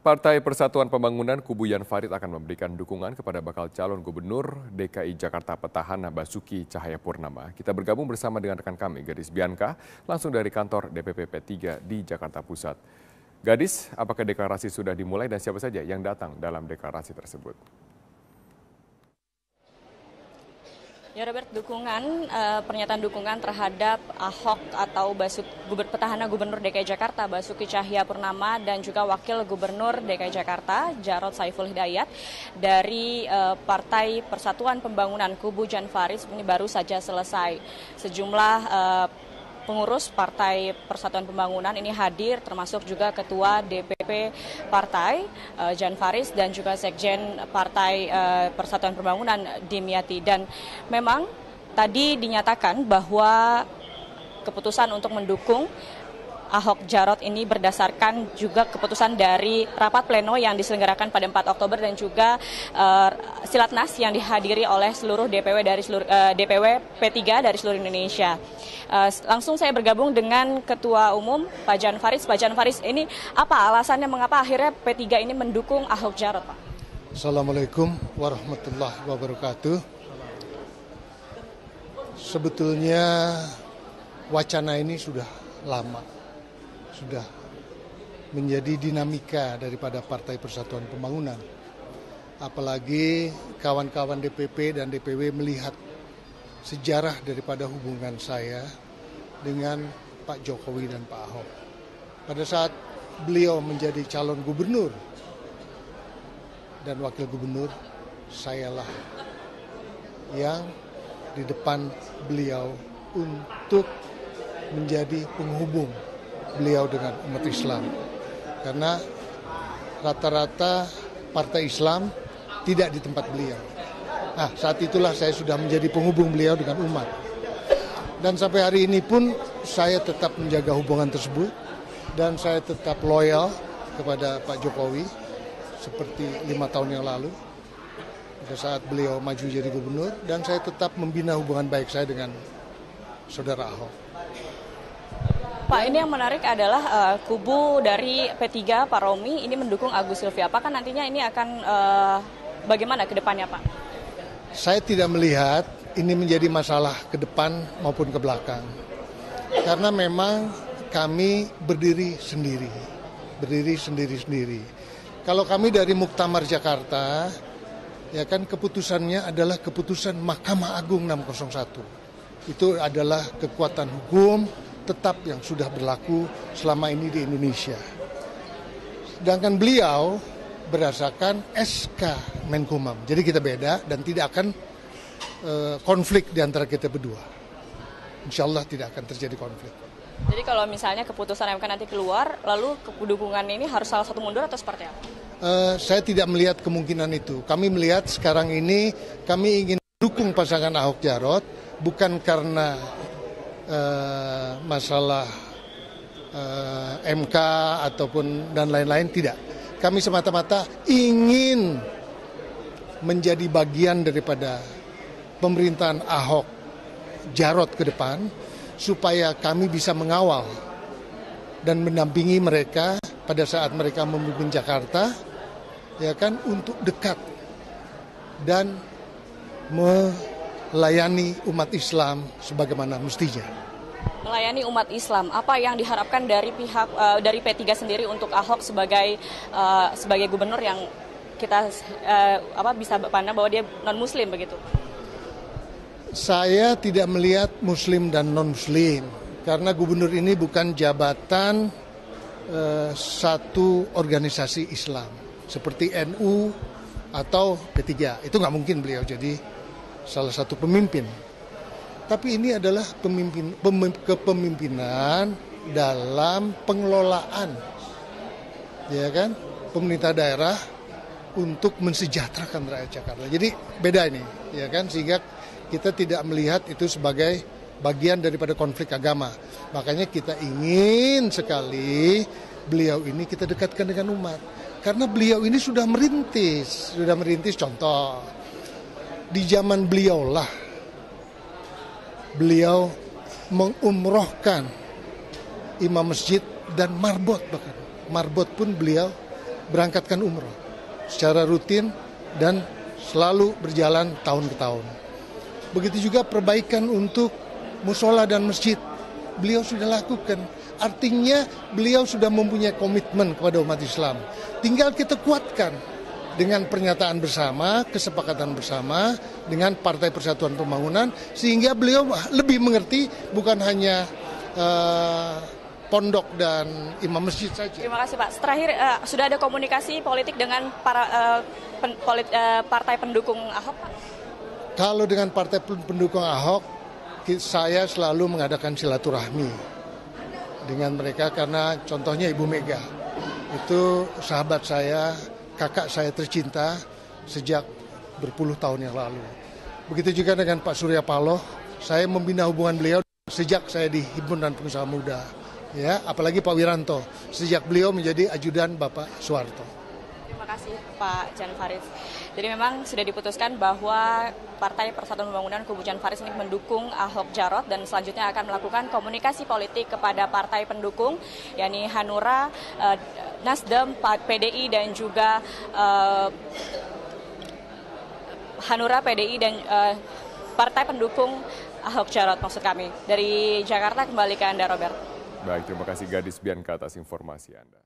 Partai Persatuan Pembangunan kubu Jan Farid akan memberikan dukungan kepada bakal calon gubernur DKI Jakarta petahana Basuki Cahayapurnama. Kita bergabung bersama dengan rekan kami, Gadis Bianca, langsung dari kantor DPP P3 di Jakarta Pusat. Gadis, apakah deklarasi sudah dimulai dan siapa saja yang datang dalam deklarasi tersebut? Ya Robert, pernyataan dukungan terhadap Ahok atau petahana Gubernur DKI Jakarta Basuki Cahayapurnama dan juga Wakil Gubernur DKI Jakarta Jarod Saiful Hidayat dari Partai Persatuan Pembangunan kubu Jan Farid ini baru saja selesai. Sejumlah pengurus Partai Persatuan Pembangunan ini hadir, termasuk juga Ketua DPP Partai Jan Farid dan juga Sekjen Partai Persatuan Pembangunan Dimyati. Dan memang tadi dinyatakan bahwa keputusan untuk mendukung Ahok Jarot ini berdasarkan juga keputusan dari rapat pleno yang diselenggarakan pada 4 Oktober dan juga Silatnas yang dihadiri oleh seluruh DPW DPW P3 dari seluruh Indonesia. Langsung saya bergabung dengan Ketua Umum Pak Jan Farid. Pak Jan Farid, ini apa alasannya mengapa akhirnya P3 ini mendukung Ahok Jarot, Pak? Assalamualaikum warahmatullahi wabarakatuh. Sebetulnya wacana ini sudah lama, sudah menjadi dinamika daripada Partai Persatuan Pembangunan. Apalagi kawan-kawan DPP dan DPW melihat sejarah daripada hubungan saya dengan Pak Jokowi dan Pak Ahok. Pada saat beliau menjadi calon gubernur dan wakil gubernur, sayalah yang di depan beliau untuk menjadi penghubung beliau dengan umat Islam. Karena rata-rata partai Islam tidak di tempat beliau. Nah, saat itulah saya sudah menjadi penghubung beliau dengan umat. Dan sampai hari ini pun saya tetap menjaga hubungan tersebut dan saya tetap loyal kepada Pak Jokowi seperti 5 tahun yang lalu pada saat beliau maju jadi gubernur, dan saya tetap membina hubungan baik saya dengan saudara Ahok. Pak, ini yang menarik adalah kubu dari P3 Pak Romi ini mendukung Agus Silvi. Apakah nantinya ini akan bagaimana ke depannya, Pak? Saya tidak melihat ini menjadi masalah ke depan maupun ke belakang. Karena memang kami berdiri sendiri-sendiri. Kalau kami dari Muktamar Jakarta, ya kan keputusannya adalah keputusan Mahkamah Agung 601. Itu adalah kekuatan hukum tetap yang sudah berlaku selama ini di Indonesia. Sedangkan beliau berdasarkan SK Menkumham. Jadi kita beda dan tidak akan konflik di antara kita berdua. Insya Allah tidak akan terjadi konflik. Jadi kalau misalnya keputusan MK nanti keluar, lalu dukungan ini harus salah satu mundur atau seperti apa? Saya tidak melihat kemungkinan itu. Kami melihat sekarang ini kami ingin dukung pasangan Ahok Jarot bukan karena masalah MK ataupun dan lain-lain, tidak. Kami semata-mata ingin menjadi bagian daripada pemerintahan Ahok Jarot ke depan supaya kami bisa mengawal dan mendampingi mereka pada saat mereka memimpin Jakarta, ya kan, untuk dekat dan melayani umat Islam sebagaimana mestinya. Melayani umat Islam, apa yang diharapkan dari pihak dari P3 sendiri untuk Ahok sebagai gubernur yang kita bisa pandang bahwa dia non Muslim begitu? Saya tidak melihat Muslim dan non Muslim karena gubernur ini bukan jabatan satu organisasi Islam seperti NU atau P3. Itu nggak mungkin beliau jadi salah satu pemimpin. Tapi ini adalah kepemimpinan dalam pengelolaan, ya kan, pemerintah daerah untuk mensejahterakan rakyat Jakarta. Jadi beda ini, ya kan, sehingga kita tidak melihat itu sebagai bagian daripada konflik agama. Makanya kita ingin sekali beliau ini kita dekatkan dengan umat. Karena beliau ini sudah merintis contoh. Di zaman beliau mengumrohkan imam masjid dan marbot bahkan. Marbot pun beliau berangkatkan umroh secara rutin dan selalu berjalan tahun ke tahun. Begitu juga perbaikan untuk musola dan masjid, beliau sudah lakukan. Artinya beliau sudah mempunyai komitmen kepada umat Islam. Tinggal kita kuatkan dengan pernyataan bersama, kesepakatan bersama dengan Partai Persatuan Pembangunan, sehingga beliau lebih mengerti bukan hanya pondok dan imam masjid saja. Terima kasih Pak. Terakhir, sudah ada komunikasi politik dengan para partai pendukung Ahok, Pak? Kalau dengan partai pendukung Ahok, saya selalu mengadakan silaturahmi dengan mereka karena contohnya Ibu Mega. Itu sahabat saya, kakak saya tercinta sejak berpuluh tahun yang lalu. Begitu juga dengan Pak Surya Paloh, saya membina hubungan beliau sejak saya di Himpunan Pengusaha Muda. Ya, apalagi Pak Wiranto sejak beliau menjadi ajudan Bapak Soeharto. Terima kasih Pak Jan Faridz. Jadi memang sudah diputuskan bahwa Partai Persatuan Pembangunan kubu Jan Faridz ini mendukung Ahok Jarot dan selanjutnya akan melakukan komunikasi politik kepada partai pendukung, yakni Hanura, Nasdem, PDI dan juga Hanura, PDI dan partai pendukung Ahok Jarot maksud kami. Dari Jakarta kembali ke Anda, Robert. Baik, terima kasih Gadis Bianca atas informasi Anda.